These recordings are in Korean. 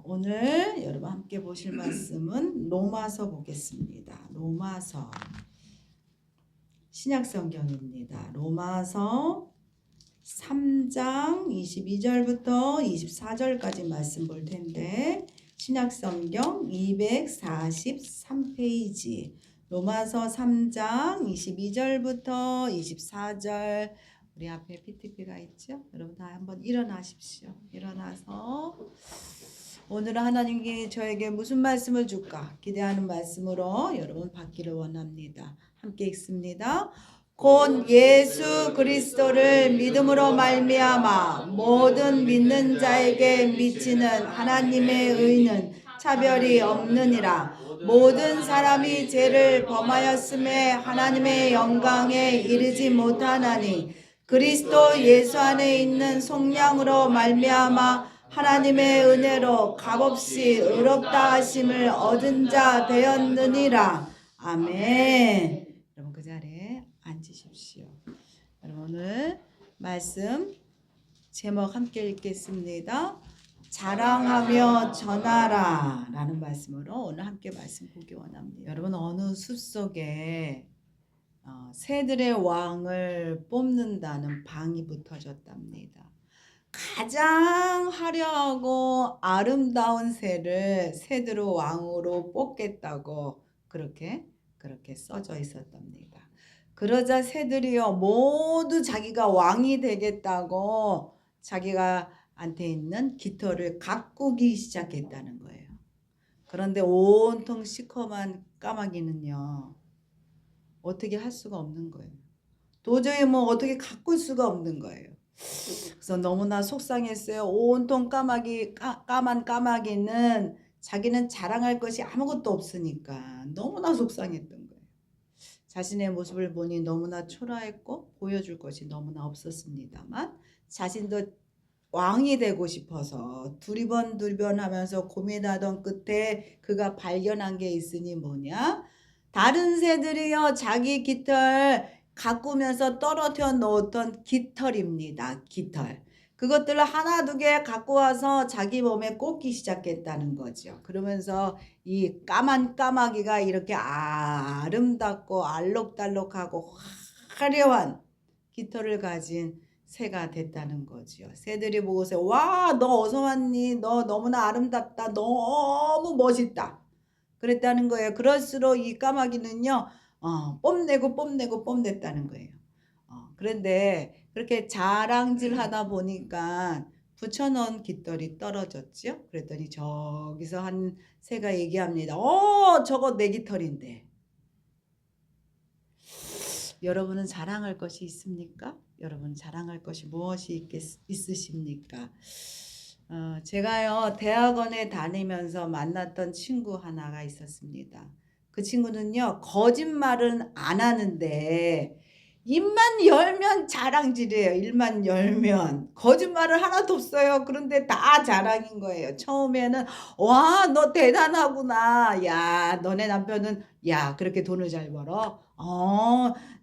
오늘 여러분 함께 보실 말씀은 로마서 보겠습니다. 로마서 신약성경입니다. 로마서 3장 22절부터 24절까지 말씀 볼 텐데 신약성경 243페이지 로마서 3장 22절부터 24절 우리 앞에 PTP가 있죠? 여러분 다 한번 일어나십시오. 일어나서 오늘은 하나님이 저에게 무슨 말씀을 줄까 기대하는 말씀으로 여러분 받기를 원합니다. 함께 읽습니다. 곧 예수 그리스도를 믿음으로 말미암아 모든 믿는 자에게 미치는 하나님의 의는 차별이 없느니라. 모든 사람이 죄를 범하였음에 하나님의 영광에 이르지 못하나니 그리스도 예수 안에 있는 속량으로 말미암아 하나님의 은혜로 값없이 의롭다 하심을 얻은 자 되었느니라. 아멘. 여러분 그 자리에 앉으십시오. 여러분 오늘 말씀 제목 함께 읽겠습니다. 자랑하며 전하라 라는 말씀으로 오늘 함께 말씀 보기 원합니다. 여러분 어느 숲속에 새들의 왕을 뽑는다는 방이 붙어졌답니다. 가장 화려하고 아름다운 새들을 왕으로 뽑겠다고 그렇게 써져 있었답니다. 그러자 새들이요 모두 자기가 왕이 되겠다고 자기가 한테 있는 깃털을 가꾸기 시작했다는 거예요. 그런데 온통 시커먼 까마귀는요 어떻게 할 수가 없는 거예요. 도저히 어떻게 가꿀 수가 없는 거예요. 그래서 너무나 속상했어요. 온통 까만 까마귀는 자기는 자랑할 것이 아무것도 없으니까 너무나 속상했던 거예요. 자신의 모습을 보니 너무나 초라했고 보여줄 것이 너무나 없었습니다만 자신도 왕이 되고 싶어서 두리번 하면서 고민하던 끝에 그가 발견한 게 있으니 뭐냐? 다른 새들이요 자기 깃털 가꾸면서 떨어져 놓았던 깃털입니다. 깃털. 그것들을 하나 두 개 갖고 와서 자기 몸에 꽂기 시작했다는 거죠. 그러면서 이 까만 까마귀가 이렇게 아름답고 알록달록하고 화려한 깃털을 가진 새가 됐다는 거죠. 새들이 보고서 와, 너 어서 왔니? 너 너무나 아름답다. 너무 멋있다. 그랬다는 거예요. 그럴수록 이 까마귀는요. 뽐냈다는 거예요. 그런데 그렇게 자랑질 하다 보니까 붙여놓은 깃털이 떨어졌죠. 그랬더니 저기서 한 새가 얘기합니다. 저거 내 깃털인데. 여러분은 자랑할 것이 있습니까? 여러분 자랑할 것이 무엇이 있으십니까? 제가요 대학원에 다니면서 만났던 친구 하나가 있었습니다. 그 친구는요 거짓말은 안 하는데 입만 열면 자랑질이에요. 입만 열면 거짓말을 하나도 없어요. 그런데 다 자랑인 거예요. 처음에는 와, 너 대단하구나. 야, 너네 남편은 야 그렇게 돈을 잘 벌어.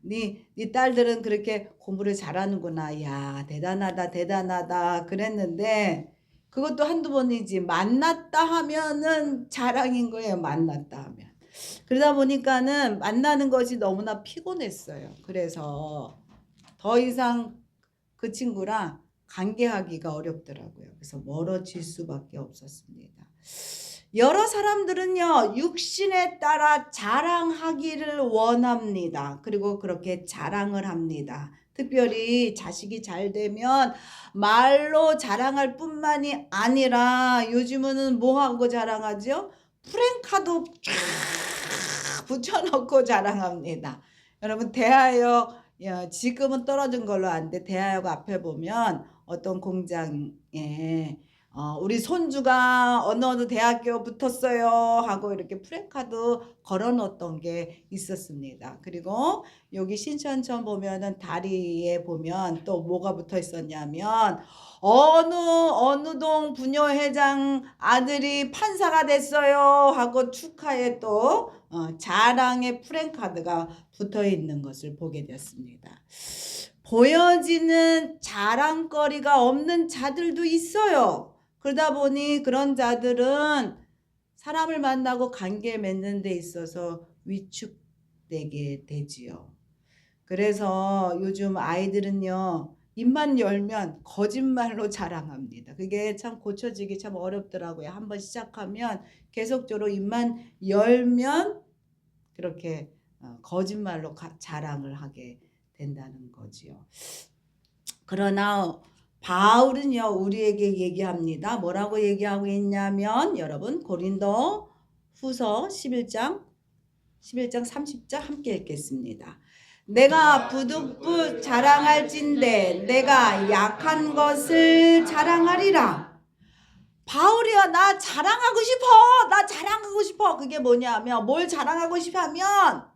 네 딸들은 그렇게 공부를 잘하는구나. 야, 대단하다 그랬는데 그것도 한두 번이지 만났다 하면은 자랑인 거예요. 만났다 하면. 그러다 보니까는 만나는 것이 너무나 피곤했어요. 그래서 더 이상 그 친구랑 관계하기가 어렵더라고요. 그래서 멀어질 수밖에 없었습니다. 여러 사람들은요 육신에 따라 자랑하기를 원합니다. 그리고 그렇게 자랑을 합니다. 특별히 자식이 잘 되면 말로 자랑할 뿐만이 아니라 요즘은 뭐하고 자랑하죠? 프랭카드 쫙 붙여놓고 자랑합니다. 여러분 대하여 지금은 떨어진 걸로 아는데 대하역 앞에 보면 어떤 공장에 우리 손주가 어느 대학교 붙었어요 하고 이렇게 프랭카드 걸어놓았던 게 있었습니다. 그리고 여기 신천천 보면은 다리에 보면 또 뭐가 붙어 있었냐면 어느 동 부녀회장 아들이 판사가 됐어요 하고 축하에 또 자랑의 프랭카드가 붙어 있는 것을 보게 되었습니다. 보여지는 자랑거리가 없는 자들도 있어요. 그러다 보니 그런 자들은 사람을 만나고 관계 맺는 데 있어서 위축되게 되지요. 그래서 요즘 아이들은요, 입만 열면 거짓말로 자랑합니다. 그게 참 고쳐지기 참 어렵더라고요. 한번 시작하면 계속적으로 입만 열면 그렇게 거짓말로 자랑을 하게 된다는 거지요. 그러나 바울은요, 우리에게 얘기합니다. 뭐라고 얘기하고 있냐면, 여러분 고린도 후서 11장 30절 함께 읽겠습니다. 내가 부득불 자랑할진대 내가 약한 것을 자랑하리라. 바울이야, 나 자랑하고 싶어. 나 자랑하고 싶어. 그게 뭐냐면, 뭘 자랑하고 싶어 하면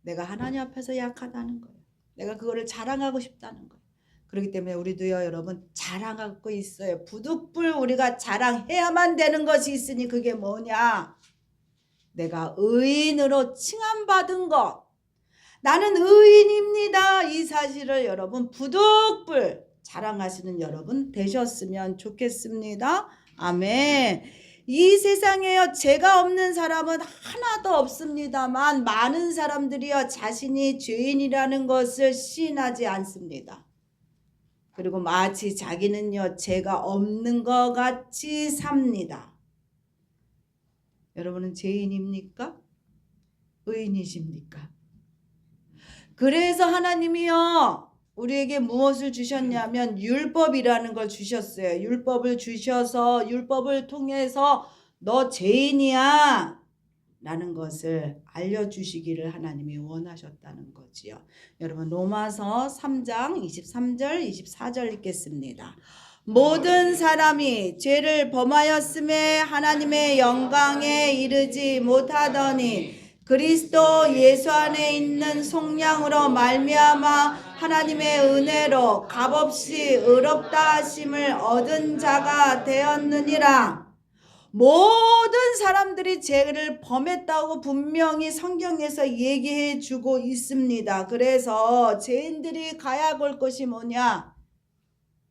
내가 하나님 앞에서 약하다는 거예요. 내가 그거를 자랑하고 싶다는 거예요. 그렇기 때문에 우리도요, 여러분, 자랑하고 있어요. 부득불 우리가 자랑해야만 되는 것이 있으니 그게 뭐냐? 내가 의인으로 칭함받은 것. 나는 의인입니다. 이 사실을 여러분 부득불 자랑하시는 여러분 되셨으면 좋겠습니다. 아멘. 이 세상에요, 죄가 없는 사람은 하나도 없습니다만 많은 사람들이요, 자신이 죄인이라는 것을 시인하지 않습니다. 그리고 마치 자기는요, 죄가 없는 것 같이 삽니다. 여러분은 죄인입니까? 의인이십니까? 그래서 하나님이요, 우리에게 무엇을 주셨냐면 율법이라는 걸 주셨어요. 율법을 주셔서 율법을 통해서 너 죄인이야 라는 것을 알려주시기를 하나님이 원하셨다는 거지요. 여러분 로마서 3장 23절 24절 읽겠습니다. 모든 사람이 죄를 범하였음에 하나님의 영광에 이르지 못하더니 그리스도 예수 안에 있는 속량으로 말미암아 하나님의 은혜로 값없이 의롭다 하심을 얻은 자가 되었느니라. 모든 사람들이 죄를 범했다고 분명히 성경에서 얘기해 주고 있습니다. 그래서 죄인들이 가야 볼 것이 뭐냐?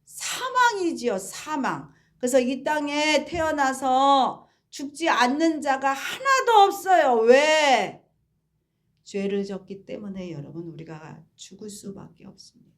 사망이지요, 사망. 그래서 이 땅에 태어나서 죽지 않는 자가 하나도 없어요. 왜? 죄를 졌기 때문에 여러분 우리가 죽을 수밖에 없습니다.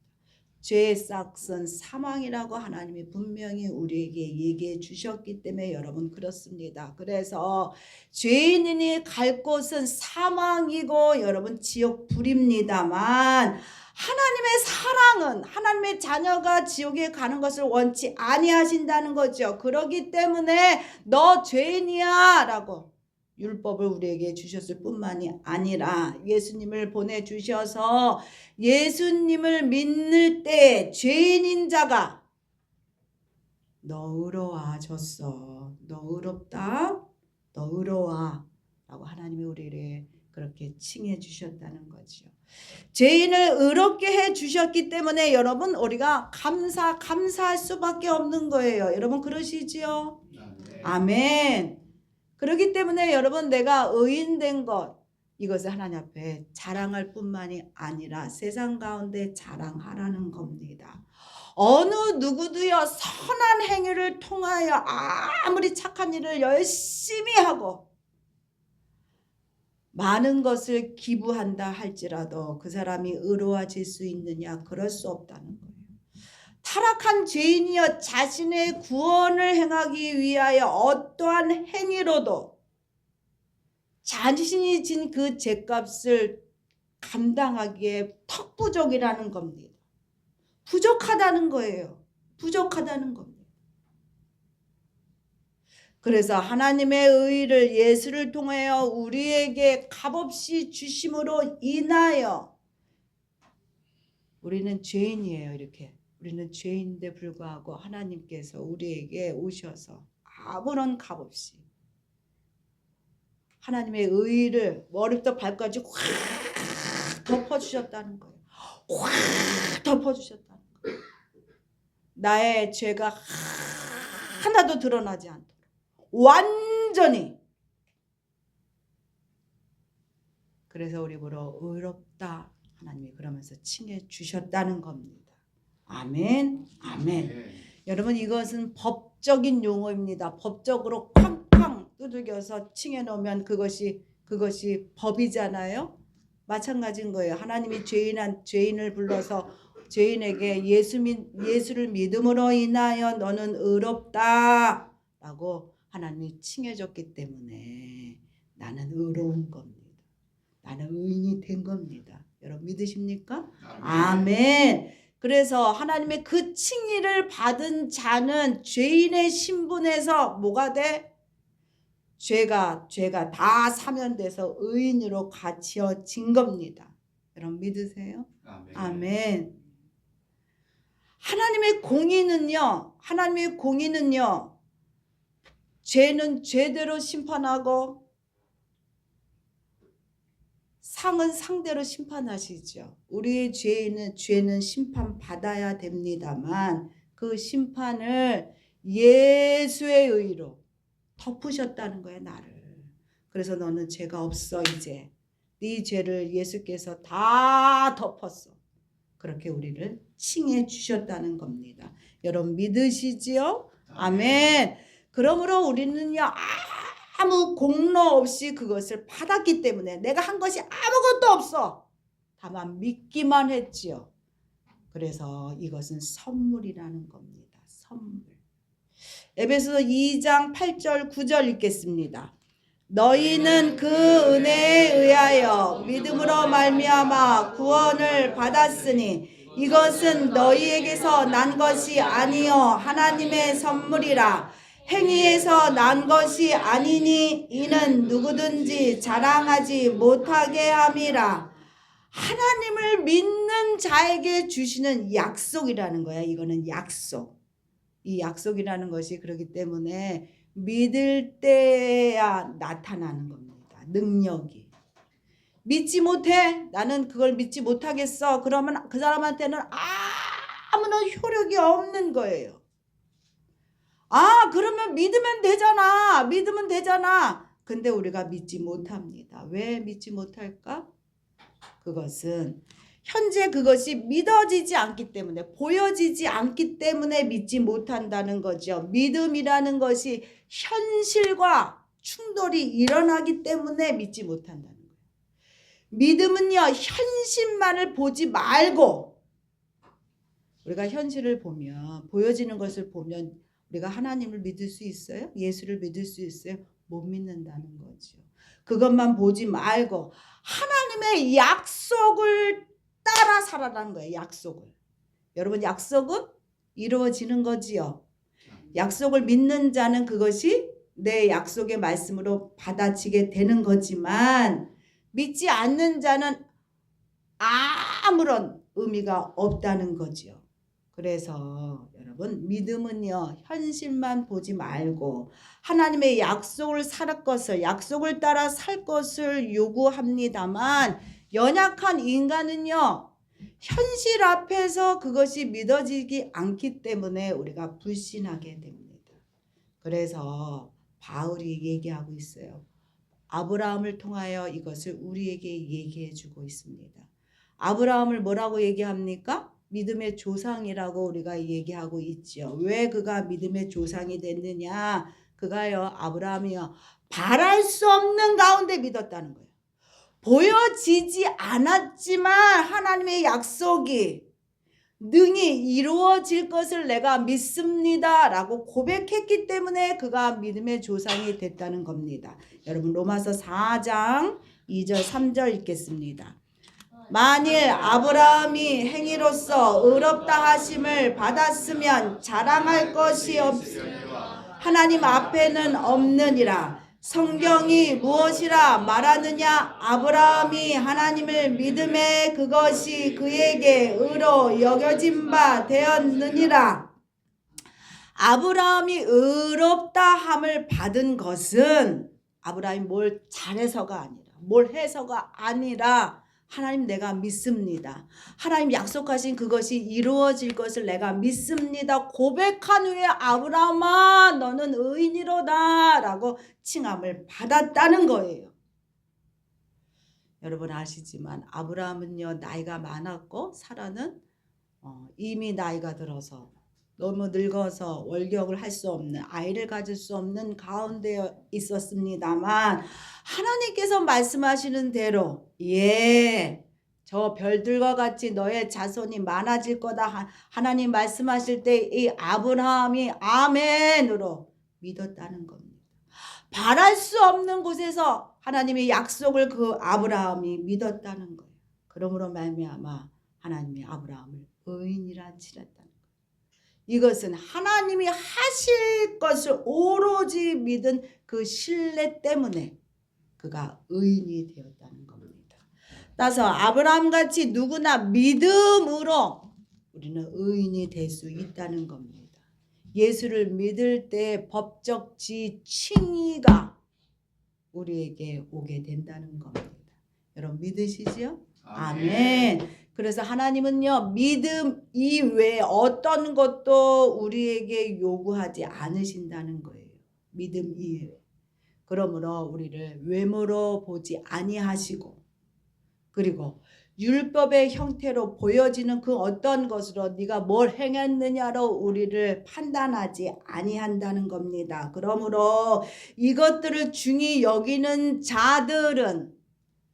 죄의 싹은 사망이라고 하나님이 분명히 우리에게 얘기해 주셨기 때문에 여러분 그렇습니다. 그래서 죄인이 갈 곳은 사망이고 여러분 지옥 불입니다만 하나님의 사랑은 하나님의 자녀가 지옥에 가는 것을 원치 아니하신다는 거죠. 그러기 때문에 너 죄인이야 라고 율법을 우리에게 주셨을 뿐만이 아니라 예수님을 보내주셔서 예수님을 믿는 때 죄인인 자가 너 의로워졌어. 너 의롭다. 너 의로워. 라고 하나님이 우리를 그렇게 칭해 주셨다는 거죠. 죄인을 의롭게 해 주셨기 때문에 여러분 우리가 감사할 수밖에 없는 거예요. 여러분 그러시지요? 아멘. 그렇기 때문에 여러분 내가 의인된 것 이것을 하나님 앞에 자랑할 뿐만이 아니라 세상 가운데 자랑하라는 겁니다. 어느 누구도요 선한 행위를 통하여 아무리 착한 일을 열심히 하고 많은 것을 기부한다 할지라도 그 사람이 의로워질 수 있느냐? 그럴 수 없다는 거예요. 타락한 죄인이여 자신의 구원을 행하기 위하여 어떠한 행위로도 자신이 진 그 죄값을 감당하기에 턱부족이라는 겁니다. 부족하다는 거예요. 부족하다는 겁니다. 그래서 하나님의 의를 예수를 통하여 우리에게 값없이 주심으로 인하여 우리는 죄인이에요. 이렇게 우리는 죄인인데 불구하고 하나님께서 우리에게 오셔서 아무런 값없이 하나님의 의를 머리부터 발까지 확 덮어주셨다는 거예요. 확 덮어주셨다는 거예요. 나의 죄가 하나도 드러나지 않도록 완전히. 그래서 우리 보러 의롭다 하나님이 그러면서 칭해 주셨다는 겁니다. 아멘. 아멘. 여러분 이것은 법적인 용어입니다. 법적으로 쾅쾅 두들겨서 칭해 놓으면 그것이 법이잖아요. 마찬가지인 거예요. 하나님이 죄인을 불러서 죄인에게 예수를 믿음으로 인하여 너는 의롭다 라고 하나님이 칭해줬기 때문에 나는 의로운 겁니다. 나는 의인이 된 겁니다. 여러분 믿으십니까? 아멘. 그래서 하나님의 그 칭의를 받은 자는 죄인의 신분에서 뭐가 돼? 죄가 다 사면돼서 의인으로 가치어진 겁니다. 여러분 믿으세요? 아멘. 하나님의 공의는요, 죄는 죄대로 심판하고 상은 상대로 심판하시죠. 우리의 죄는 심판받아야 됩니다만 그 심판을 예수의 의로 덮으셨다는 거예요, 나를. 그래서 너는 죄가 없어 이제. 네 죄를 예수께서 다 덮었어. 그렇게 우리를 칭해 주셨다는 겁니다. 여러분 믿으시지요? 아멘. 그러므로 우리는요, 아무 공로 없이 그것을 받았기 때문에 내가 한 것이 아무것도 없어. 다만 믿기만 했지요. 그래서 이것은 선물이라는 겁니다. 선물. 에베소서 2장 8절 9절 읽겠습니다. 너희는 그 은혜에 의하여 믿음으로 말미암아 구원을 받았으니 이것은 너희에게서 난 것이 아니요 하나님의 선물이라. 행위에서 난 것이 아니니 이는 누구든지 자랑하지 못하게 함이라. 하나님을 믿는 자에게 주시는 약속이라는 거야. 이거는 약속. 이 약속이라는 것이 그렇기 때문에 믿을 때야 나타나는 겁니다. 능력이. 믿지 못해? 나는 그걸 믿지 못하겠어. 그러면 그 사람한테는 아무런 효력이 없는 거예요. 그러면 믿으면 되잖아. 근데 우리가 믿지 못합니다. 왜 믿지 못할까? 그것은 현재 그것이 믿어지지 않기 때문에, 보여지지 않기 때문에 믿지 못한다는 거죠. 믿음이라는 것이 현실과 충돌이 일어나기 때문에 믿지 못한다는 거예요. 믿음은요, 현실만을 보지 말고, 우리가 현실을 보면, 보여지는 것을 보면 우리가 하나님을 믿을 수 있어요? 예수를 믿을 수 있어요? 못 믿는다는 거죠. 그것만 보지 말고 하나님의 약속을 따라 살아라는 거예요. 약속을. 여러분 약속은 이루어지는 거지요. 약속을 믿는 자는 그것이 내 약속의 말씀으로 받아지게 되는 거지만 믿지 않는 자는 아무런 의미가 없다는 거지요. 그래서 여러분 믿음은요 현실만 보지 말고 하나님의 약속을 약속을 따라 살 것을 요구합니다만 연약한 인간은요 현실 앞에서 그것이 믿어지지 않기 때문에 우리가 불신하게 됩니다. 그래서 바울이 얘기하고 있어요. 아브라함을 통하여 이것을 우리에게 얘기해 주고 있습니다. 아브라함을 뭐라고 얘기합니까? 믿음의 조상이라고 우리가 얘기하고 있죠. 왜 그가 믿음의 조상이 됐느냐? 그가요, 아브라함이요, 바랄 수 없는 가운데 믿었다는 거예요. 보여지지 않았지만 하나님의 약속이 능히 이루어질 것을 내가 믿습니다 라고 고백했기 때문에 그가 믿음의 조상이 됐다는 겁니다. 여러분 로마서 4장 2절 3절 읽겠습니다. 만일 아브라함이 행위로서 의롭다 하심을 받았으면 자랑할 것이 하나님 앞에는 없느니라. 성경이 무엇이라 말하느냐? 아브라함이 하나님을 믿음에 그것이 그에게 의로 여겨진 바 되었느니라. 아브라함이 의롭다 함을 받은 것은 아브라함이 뭘 잘해서가 아니라, 뭘 해서가 아니라 하나님 내가 믿습니다. 하나님 약속하신 그것이 이루어질 것을 내가 믿습니다. 고백한 후에 아브라함아 너는 의인이로다 라고 칭함을 받았다는 거예요. 여러분 아시지만 아브라함은요 나이가 많았고 사라는 이미 나이가 들어서 너무 늙어서 월격을 할 수 없는, 아이를 가질 수 없는 가운데 있었습니다만 하나님께서 말씀하시는 대로 저 별들과 같이 너의 자손이 많아질 거다. 하나님 말씀하실 때 이 아브라함이 아멘으로 믿었다는 겁니다. 바랄 수 없는 곳에서 하나님의 약속을 그 아브라함이 믿었다는 거예요. 그러므로 말미암아 하나님이 아브라함을 의인이라 칭했다는 거예요. 이것은 하나님이 하실 것을 오로지 믿은 그 신뢰 때문에 그가 의인이 되었다는 겁니다. 따라서 아브라함같이 누구나 믿음으로 우리는 의인이 될 수 있다는 겁니다. 예수를 믿을 때 법적 칭의가 우리에게 오게 된다는 겁니다. 여러분 믿으시죠? 아멘. 그래서 하나님은요, 믿음 이외에 어떤 것도 우리에게 요구하지 않으신다는 거예요. 믿음 이외에. 그러므로 우리를 외모로 보지 아니하시고, 그리고 율법의 형태로 보여지는 그 어떤 것으로 네가 뭘 행했느냐로 우리를 판단하지 아니한다는 겁니다. 그러므로 이것들을 중히 여기는 자들은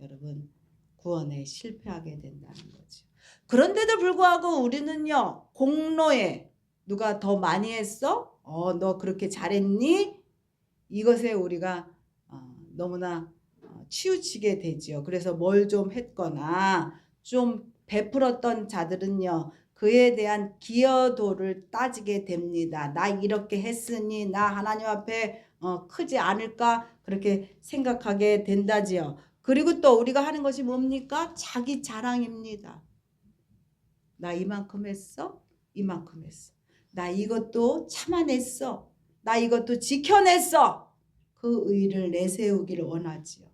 여러분 구원에 실패하게 된다는 거죠. 그런데도 불구하고 우리는요, 공로에 누가 더 많이 했어? 너 그렇게 잘했니? 이것에 우리가 너무나 치우치게 되지요. 그래서 뭘 좀 했거나 좀 베풀었던 자들은요, 그에 대한 기여도를 따지게 됩니다. 나 이렇게 했으니 나 하나님 앞에 크지 않을까 그렇게 생각하게 된다지요. 그리고 또 우리가 하는 것이 뭡니까? 자기 자랑입니다. 나 이만큼 했어? 이만큼 했어. 나 이것도 참아냈어. 나 이것도 지켜냈어. 그 의를 내세우기를 원하지요.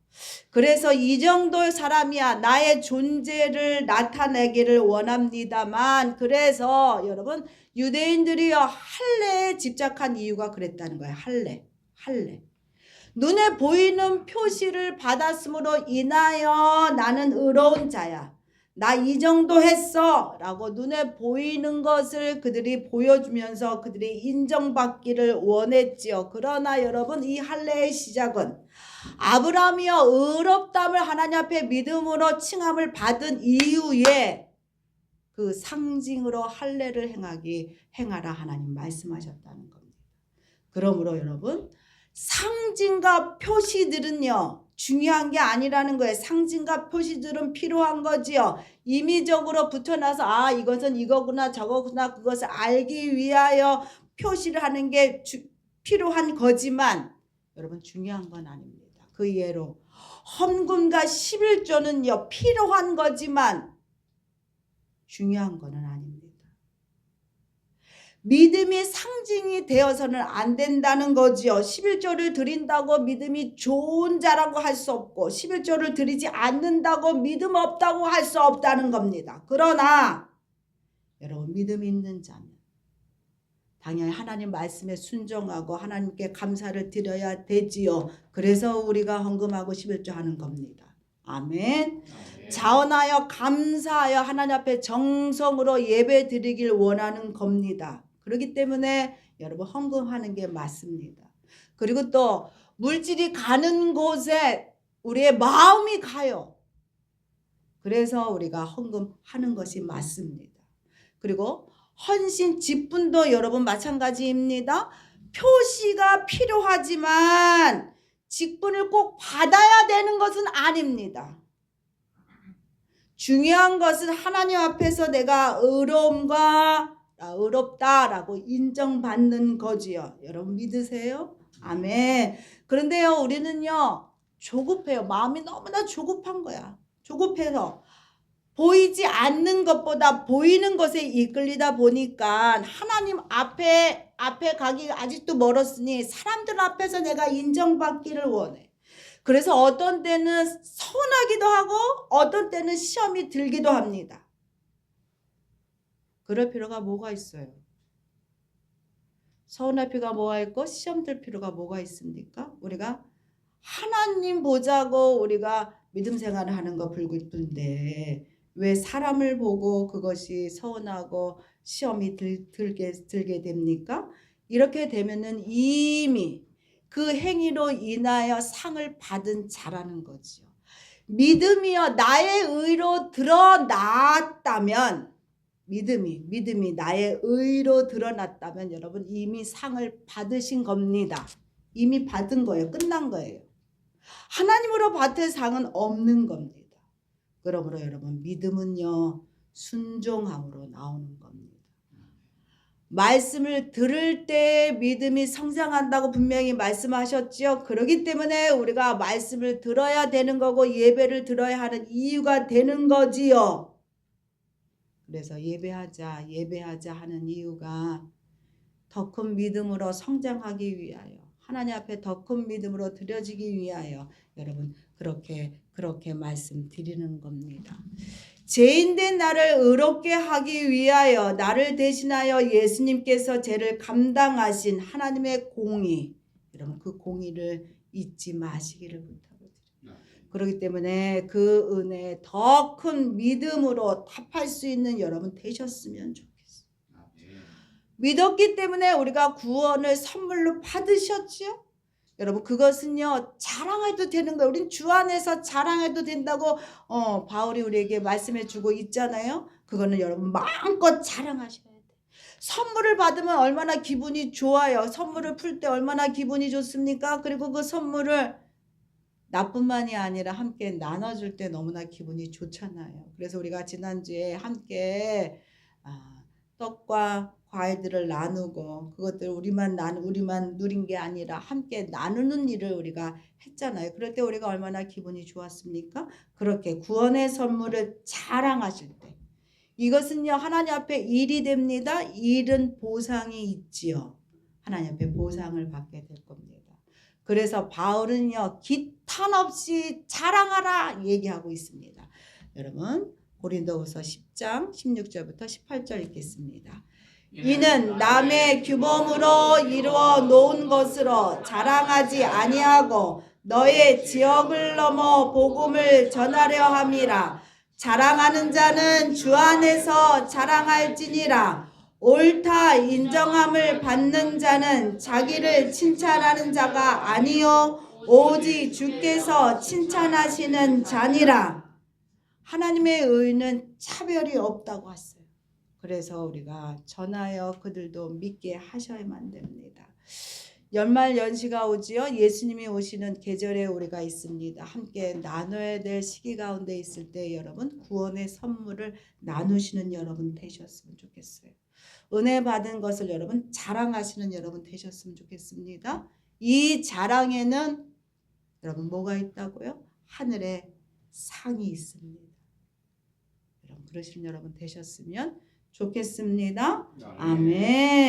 그래서 이 정도의 사람이야 나의 존재를 나타내기를 원합니다만, 그래서 여러분 유대인들이요 할례에 집착한 이유가 그랬다는 거예요. 할례. 눈에 보이는 표시를 받았으므로 인하여 나는 의로운 자야, 나 이 정도 했어 라고 눈에 보이는 것을 그들이 보여주면서 그들이 인정받기를 원했지요. 그러나 여러분 이 할례의 시작은 아브라함이여 의롭담을 하나님 앞에 믿음으로 칭함을 받은 이후에 그 상징으로 할례를 행하라 하나님 말씀하셨다는 겁니다. 그러므로 여러분 상징과 표시들은요 중요한 게 아니라는 거예요. 상징과 표시들은 필요한 거지요. 임의적으로 붙여놔서 이것은 이거구나 저거구나 그것을 알기 위하여 표시를 하는 게 필요한 거지만 여러분 중요한 건 아닙니다. 그 예로 헌금과 11조는요 필요한 거지만 중요한 거는 아닙니다. 믿음이 상징이 되어서는 안 된다는 거지요. 11조를 드린다고 믿음이 좋은 자라고 할 수 없고 11조를 드리지 않는다고 믿음 없다고 할 수 없다는 겁니다. 그러나 여러분 믿음 있는 자는 당연히 하나님 말씀에 순종하고 하나님께 감사를 드려야 되지요. 그래서 우리가 헌금하고 11조 하는 겁니다. 아멘. 자원하여 감사하여 하나님 앞에 정성으로 예배 드리길 원하는 겁니다. 그렇기 때문에 여러분 헌금하는 게 맞습니다. 그리고 또 물질이 가는 곳에 우리의 마음이 가요. 그래서 우리가 헌금하는 것이 맞습니다. 그리고 헌신 직분도 여러분 마찬가지입니다. 표시가 필요하지만 직분을 꼭 받아야 되는 것은 아닙니다. 중요한 것은 하나님 앞에서 내가 의롭다라고 인정받는 거지요. 여러분 믿으세요? 아멘. 그런데요 우리는요 조급해요. 마음이 너무나 조급한 거야. 조급해서 보이지 않는 것보다 보이는 것에 이끌리다 보니까 하나님 앞에 가기 아직도 멀었으니 사람들 앞에서 내가 인정받기를 원해. 그래서 어떤 때는 서운하기도 하고 어떤 때는 시험이 들기도 합니다. 그럴 필요가 뭐가 있어요? 서운할 필요가 뭐가 있고 시험 들 필요가 뭐가 있습니까? 우리가 하나님 보자고 우리가 믿음 생활을 하는 거 불기쁜데 왜 사람을 보고 그것이 서운하고 시험이 들게 됩니까? 이렇게 되면은 이미 그 행위로 인하여 상을 받은 자라는 거지요. 믿음이여 나의 의로 드러났다면, 믿음이 나의 의로 드러났다면 여러분 이미 상을 받으신 겁니다. 이미 받은 거예요. 끝난 거예요. 하나님으로 받을 상은 없는 겁니다. 그러므로 여러분 믿음은요 순종함으로 나오는 겁니다. 말씀을 들을 때 믿음이 성장한다고 분명히 말씀하셨죠. 그렇기 때문에 우리가 말씀을 들어야 되는 거고 예배를 들어야 하는 이유가 되는 거지요. 그래서 예배하자 하는 이유가 더 큰 믿음으로 성장하기 위하여, 하나님 앞에 더 큰 믿음으로 드려지기 위하여 여러분 그렇게 말씀드리는 겁니다. 죄인된 나를 의롭게 하기 위하여 나를 대신하여 예수님께서 죄를 감당하신 하나님의 공의, 여러분 그 공의를 잊지 마시기를 부탁드립니다. 그렇기 때문에 그 은혜에 더 큰 믿음으로 답할 수 있는 여러분 되셨으면 좋겠어요. 믿었기 때문에 우리가 구원을 선물로 받으셨죠. 여러분 그것은요 자랑해도 되는 거예요. 우린 주 안에서 자랑해도 된다고 바울이 우리에게 말씀해 주고 있잖아요. 그거는 여러분 마음껏 자랑하셔야 돼요. 선물을 받으면 얼마나 기분이 좋아요. 선물을 풀 때 얼마나 기분이 좋습니까? 그리고 그 선물을 나뿐만이 아니라 함께 나눠줄 때 너무나 기분이 좋잖아요. 그래서 우리가 지난주에 함께 떡과 과일들을 나누고 그것들 우리만 누린 게 아니라 함께 나누는 일을 우리가 했잖아요. 그럴 때 우리가 얼마나 기분이 좋았습니까? 그렇게 구원의 선물을 자랑하실 때 이것은요 하나님 앞에 일이 됩니다. 일은 보상이 있지요. 하나님 앞에 보상을 받게 될 겁니다. 그래서 바울은요 기탄 없이 자랑하라 얘기하고 있습니다. 여러분 고린도후서 10장 16절부터 18절 읽겠습니다. 이는 남의 규범으로 이루어 놓은 것으로 자랑하지 아니하고 너의 지역을 넘어 복음을 전하려 함이라. 자랑하는 자는 주 안에서 자랑할지니라. 옳다 인정함을 받는 자는 자기를 칭찬하는 자가 아니요 오직 주께서 칭찬하시는 자니라. 하나님의 의는 차별이 없다고 했어요. 그래서 우리가 전하여 그들도 믿게 하셔야만 됩니다. 연말 연시가 오지요. 예수님이 오시는 계절에 우리가 있습니다. 함께 나눠야 될 시기 가운데 있을 때 여러분 구원의 선물을 나누시는 여러분 되셨으면 좋겠어요. 은혜 받은 것을 여러분 자랑하시는 여러분 되셨으면 좋겠습니다. 이 자랑에는 여러분 뭐가 있다고요? 하늘에 상이 있습니다. 여러분 그러신 여러분 되셨으면 좋겠습니다. 아멘.